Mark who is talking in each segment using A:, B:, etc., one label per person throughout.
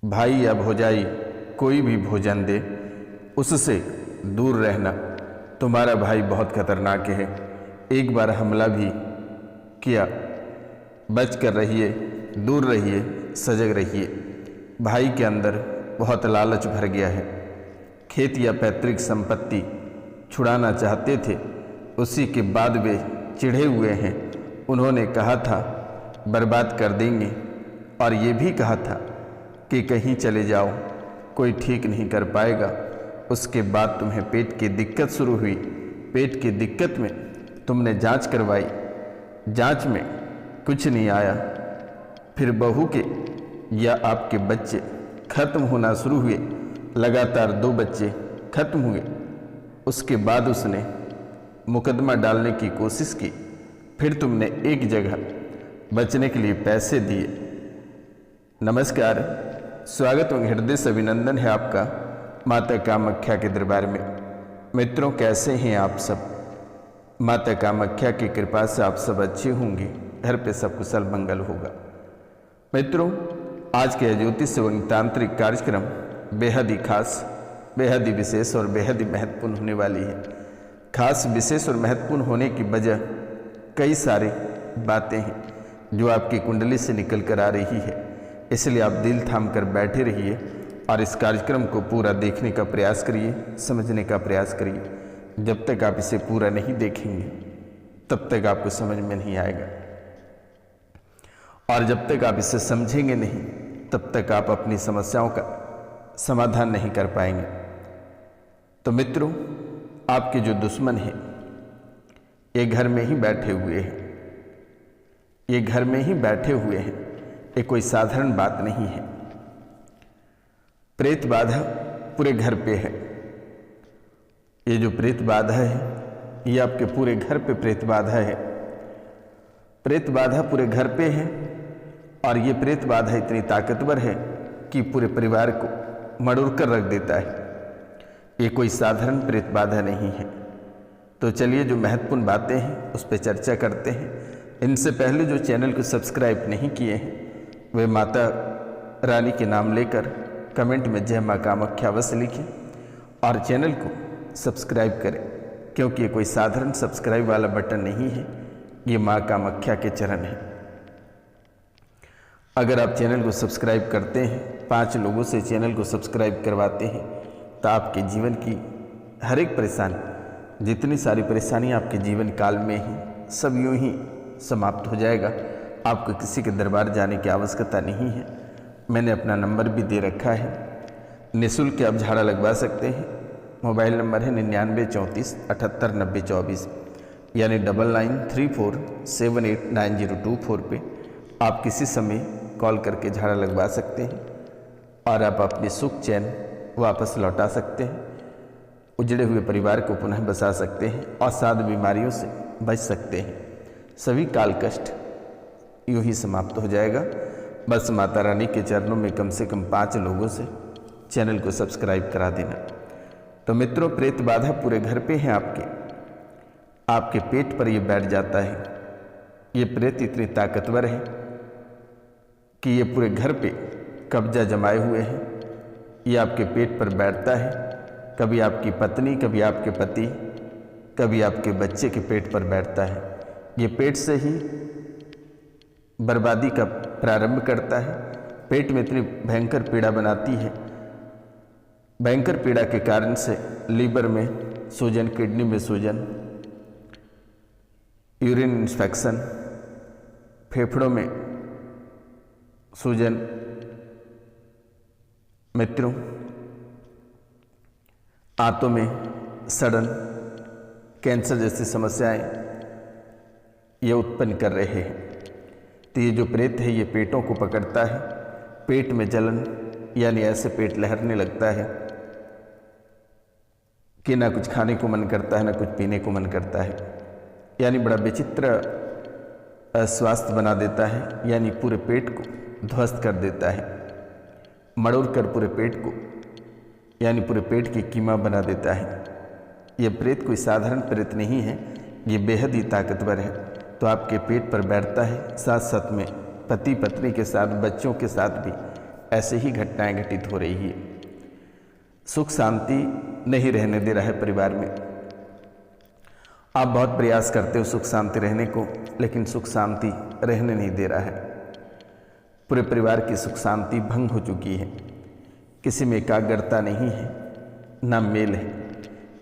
A: भाई या भौजाई कोई भी भोजन दे उससे दूर रहना। तुम्हारा भाई बहुत खतरनाक है। एक बार हमला भी किया। बच कर रहिए, दूर रहिए, सजग रहिए। भाई के अंदर बहुत लालच भर गया है। खेत या पैतृक संपत्ति छुड़ाना चाहते थे, उसी के बाद वे चिढ़े हुए हैं। उन्होंने कहा था बर्बाद कर देंगे, और ये भी कहा था कि कहीं चले जाओ, कोई ठीक नहीं कर पाएगा। उसके बाद तुम्हें पेट की दिक्कत शुरू हुई। पेट की दिक्कत में तुमने जांच करवाई, जांच में कुछ नहीं आया। फिर बहू के या आपके बच्चे खत्म होना शुरू हुए। लगातार 2 बच्चे खत्म हुए। उसके बाद उसने मुकदमा डालने की कोशिश की। फिर तुमने एक जगह बचने के लिए पैसे दिए। नमस्कार, स्वागत एवं हृदय से अभिनंदन है आपका माता कामाख्या के दरबार में। मित्रों, कैसे हैं आप सब? माता कामाख्या की कृपा से आप सब अच्छे होंगे, घर पे सब कुशल मंगल होगा। मित्रों, आज के ज्योतिष एवं तांत्रिक कार्यक्रम बेहद ही खास, बेहद ही विशेष और बेहद ही महत्वपूर्ण होने वाली है। खास, विशेष और महत्वपूर्ण होने की वजह कई सारी बातें हैं जो आपकी कुंडली से निकल कर आ रही है। इसलिए आप दिल थाम कर बैठे रहिए और इस कार्यक्रम को पूरा देखने का प्रयास करिए, समझने का प्रयास करिए। जब तक आप इसे पूरा नहीं देखेंगे तब तक आपको समझ में नहीं आएगा, और जब तक आप इसे समझेंगे नहीं तब तक आप अपनी समस्याओं का समाधान नहीं कर पाएंगे। तो मित्रों, आपके जो दुश्मन हैं ये घर में ही बैठे हुए हैं। ये घर में ही बैठे हुए हैं। ये कोई साधारण बात नहीं है। प्रेत बाधा पूरे घर पे है। ये जो प्रेत बाधा है ये आपके पूरे घर पे प्रेत बाधा है। प्रेत बाधा पूरे घर पे है, और ये प्रेत बाधा इतनी ताकतवर है कि पूरे परिवार को मरोड़ कर रख देता है। ये कोई साधारण प्रेत बाधा नहीं है। तो चलिए, जो महत्वपूर्ण बातें हैं उस पर चर्चा करते हैं। इनसे पहले जो चैनल को सब्सक्राइब नहीं किए हैं वे माता रानी के नाम लेकर कमेंट में जय माँ कामाख्या अवश्य लिखें और चैनल को सब्सक्राइब करें, क्योंकि ये कोई साधारण सब्सक्राइब वाला बटन नहीं है, ये माँ कामाख्या के चरण है। अगर आप चैनल को सब्सक्राइब करते हैं, 5 लोगों से चैनल को सब्सक्राइब करवाते हैं, तो आपके जीवन की हर एक परेशानी, जितनी सारी परेशानियाँ आपके जीवन काल में ही सब यूँ ही समाप्त हो जाएगा। आपको किसी के दरबार जाने की आवश्यकता नहीं है। मैंने अपना नंबर भी दे रखा है, निःशुल्क आप झाड़ा लगवा सकते हैं। मोबाइल नंबर है 9934789024, यानी 9934789024 पे आप किसी समय कॉल करके झाड़ा लगवा सकते हैं, और आप अपनी सुख चैन वापस लौटा सकते हैं। उजड़े हुए परिवार को पुनः बसा सकते हैं और 7 बीमारियों से बच सकते हैं। सभी काल कष्ट यूं ही समाप्त हो जाएगा। बस माता रानी के चरणों में कम से कम 5 लोगों से चैनल को सब्सक्राइब करा देना। तो मित्रों, प्रेत बाधा पूरे घर पे है आपके पेट पर ये बैठ जाता है। ये प्रेत इतनी ताकतवर है कि ये पूरे घर पे कब्जा जमाए हुए हैं। ये आपके पेट पर बैठता है। कभी आपकी पत्नी, कभी आपके पति, कभी आपके बच्चे के पेट पर बैठता है। ये पेट से ही बर्बादी का प्रारंभ करता है। पेट में इतनी भयंकर पीड़ा बनाती है। भयंकर पीड़ा के कारण से लीवर में सूजन, किडनी में सूजन, यूरिन इन्फेक्शन, फेफड़ों में सूजन। मित्रों, आंतों में सड़न, कैंसर जैसी समस्याएं ये उत्पन्न कर रहे हैं। तो ये जो प्रेत है ये पेटों को पकड़ता है। पेट में जलन, यानी ऐसे पेट लहरने लगता है कि ना कुछ खाने को मन करता है, ना कुछ पीने को मन करता है। यानी बड़ा विचित्र स्वास्थ्य बना देता है, यानी पूरे पेट को ध्वस्त कर देता है। मरोड़ कर पूरे पेट को, यानी पूरे पेट की कीमा बना देता है। ये प्रेत कोई साधारण प्रेत नहीं है, ये बेहद ही ताकतवर है। तो आपके पेट पर बैठता है, साथ साथ में पति पत्नी के साथ, बच्चों के साथ भी ऐसे ही घटनाएं घटित हो रही है। सुख शांति नहीं रहने दे रहा है परिवार में। आप बहुत प्रयास करते हो सुख शांति रहने को, लेकिन सुख शांति रहने नहीं दे रहा है। पूरे परिवार की सुख शांति भंग हो चुकी है। किसी में एकाग्रता नहीं है, ना मेल है,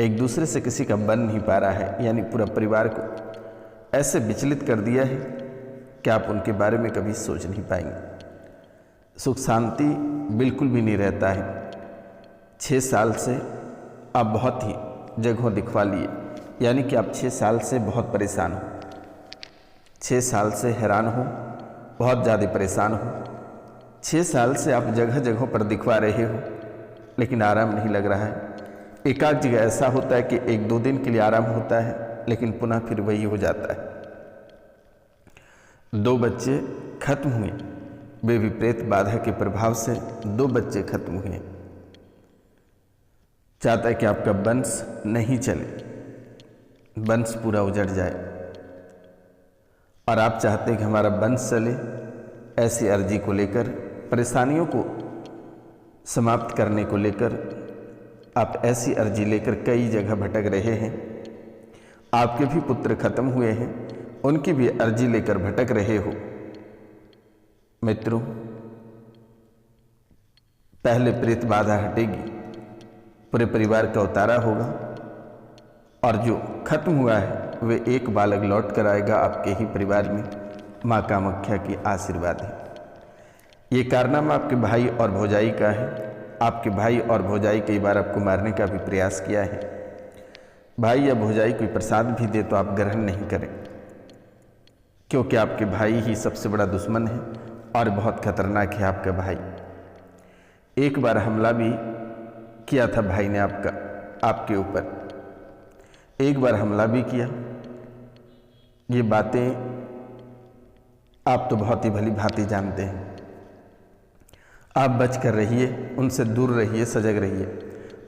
A: एक दूसरे से किसी का बन नहीं पा रहा है। यानी पूरा परिवार को ऐसे विचलित कर दिया है कि आप उनके बारे में कभी सोच नहीं पाएंगे। सुख शांति बिल्कुल भी नहीं रहता है। 6 साल से आप बहुत ही जगहों दिखवा लिए, यानी कि आप 6 साल से बहुत परेशान हो, 6 साल से हैरान हो, बहुत ज़्यादा परेशान हो। 6 साल से आप जगह जगहों पर दिखवा रहे हो, लेकिन आराम नहीं लग रहा है। एकाध जगह ऐसा होता है कि 1-2 दिन के लिए आराम होता है, लेकिन पुनः फिर वही हो जाता है। 2 बच्चे खत्म हुए, वे विपरीत बाधा के प्रभाव से 2 बच्चे खत्म हुए। चाहता है कि आपका वंश नहीं चले, वंश पूरा उजड़ जाए, और आप चाहते हैं कि हमारा वंश चले। ऐसी अर्जी को लेकर, परेशानियों को समाप्त करने को लेकर आप ऐसी अर्जी लेकर कई जगह भटक रहे हैं। आपके भी पुत्र खत्म हुए हैं, उनकी भी अर्जी लेकर भटक रहे हो। मित्रों, पहले प्रेत बाधा हटेगी, पूरे परिवार का उतारा होगा, और जो खत्म हुआ है वे एक बालक लौट कर आएगा आपके ही परिवार में। माँ कामाख्या की आशीर्वाद है। ये कारनामा आपके भाई और भौजाई का है। आपके भाई और भौजाई कई बार आपको मारने का भी प्रयास किया है। भाई या भौजाई कोई प्रसाद भी दे तो आप ग्रहण नहीं करें, क्योंकि आपके भाई ही सबसे बड़ा दुश्मन है और बहुत खतरनाक है आपका भाई। एक बार हमला भी किया था भाई ने आपके ऊपर, एक बार हमला भी किया। ये बातें आप तो बहुत ही भली भांति जानते हैं। आप बच कर रहिए, उनसे दूर रहिए, सजग रहिए।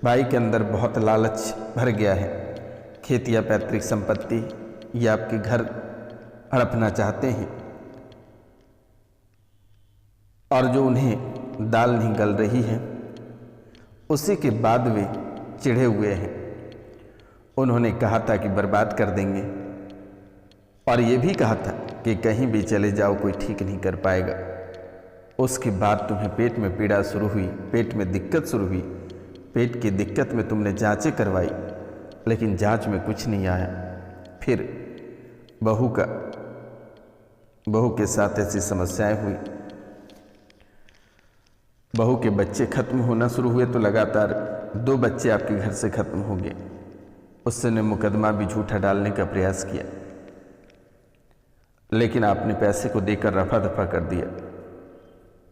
A: भाई के अंदर बहुत लालच भर गया है। खेत या पैतृक संपत्ति या आपके घर हड़पना चाहते हैं, और जो उन्हें दाल नहीं गल रही है, उसी के बाद वे चिढ़े हुए हैं। उन्होंने कहा था कि बर्बाद कर देंगे, और ये भी कहा था कि कहीं भी चले जाओ कोई ठीक नहीं कर पाएगा। उसके बाद तुम्हें पेट में पीड़ा शुरू हुई, पेट में दिक्कत शुरू हुई। पेट की दिक्कत में तुमने जांचें करवाई, लेकिन जांच में कुछ नहीं आया। फिर बहू के साथ ऐसी समस्याएं हुई। बहू के बच्चे खत्म होना शुरू हुए, तो लगातार 2 बच्चे आपके घर से खत्म हो गए। उसने मुकदमा भी झूठा डालने का प्रयास किया, लेकिन आपने पैसे को देकर रफा दफा कर दिया।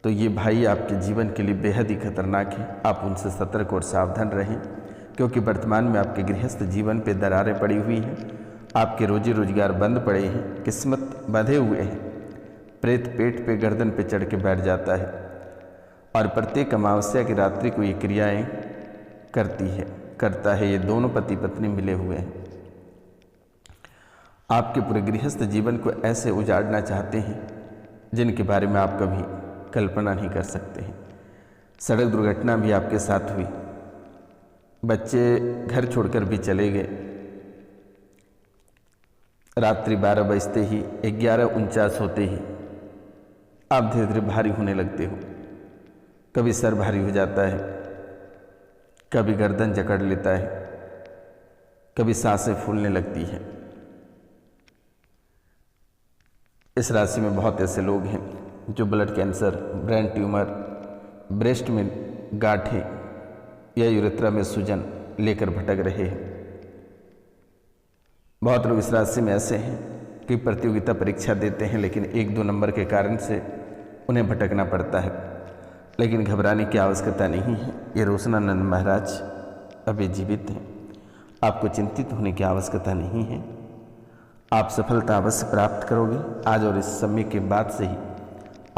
A: तो ये भाई आपके जीवन के लिए बेहद ही खतरनाक है। आप उनसे सतर्क और सावधान रहें, क्योंकि वर्तमान में आपके गृहस्थ जीवन पे दरारें पड़ी हुई हैं। आपके रोजी रोजगार बंद पड़े हैं, किस्मत बंधे हुए हैं। प्रेत पेट पे गर्दन पे चढ़ के बैठ जाता है, और प्रत्येक अमावस्या की रात्रि को ये क्रियाएं करता है। ये दोनों पति पत्नी मिले हुए हैं। आपके पूरे गृहस्थ जीवन को ऐसे उजाड़ना चाहते हैं जिनके बारे में आप कभी कल्पना नहीं कर सकते हैं। सड़क दुर्घटना भी आपके साथ हुई, बच्चे घर छोड़कर भी चले गए। रात्रि 12 बजते ही, 11:49 होते ही आप धीरे धीरे भारी होने लगते हो। कभी सर भारी हो जाता है, कभी गर्दन जकड़ लेता है, कभी सांसें फूलने लगती हैं। इस राशि में बहुत ऐसे लोग हैं जो blood cancer, brain tumour, breast में गांठें या यूरेथ्रा में सूजन लेकर भटक रहे हैं। बहुत लोग इस राशि में ऐसे हैं कि प्रतियोगिता परीक्षा देते हैं, लेकिन 1-2 नंबर के कारण से उन्हें भटकना पड़ता है। लेकिन घबराने की आवश्यकता नहीं है। ये रोशनानंद महाराज अभी जीवित हैं। आपको चिंतित होने की आवश्यकता नहीं है। आप सफलता अवश्य प्राप्त करोगे। आज और इस समय के बाद से ही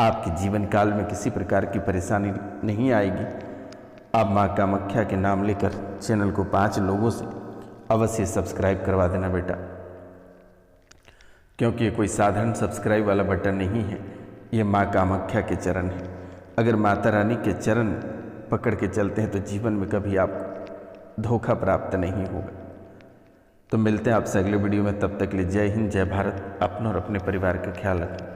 A: आपके जीवन काल में किसी प्रकार की परेशानी नहीं आएगी। आप माँ कामाख्या के नाम लेकर चैनल को 5 लोगों से अवश्य सब्सक्राइब करवा देना बेटा, क्योंकि ये कोई साधारण सब्सक्राइब वाला बटन नहीं है। ये माँ कामाख्या के चरण है। अगर माता रानी के चरण पकड़ के चलते हैं तो जीवन में कभी आपको धोखा प्राप्त नहीं होगा। तो मिलते हैं आपसे अगले वीडियो में, तब तक के लिए जय हिंद, जय भारत। अपना और अपने परिवार का ख्याल रखें।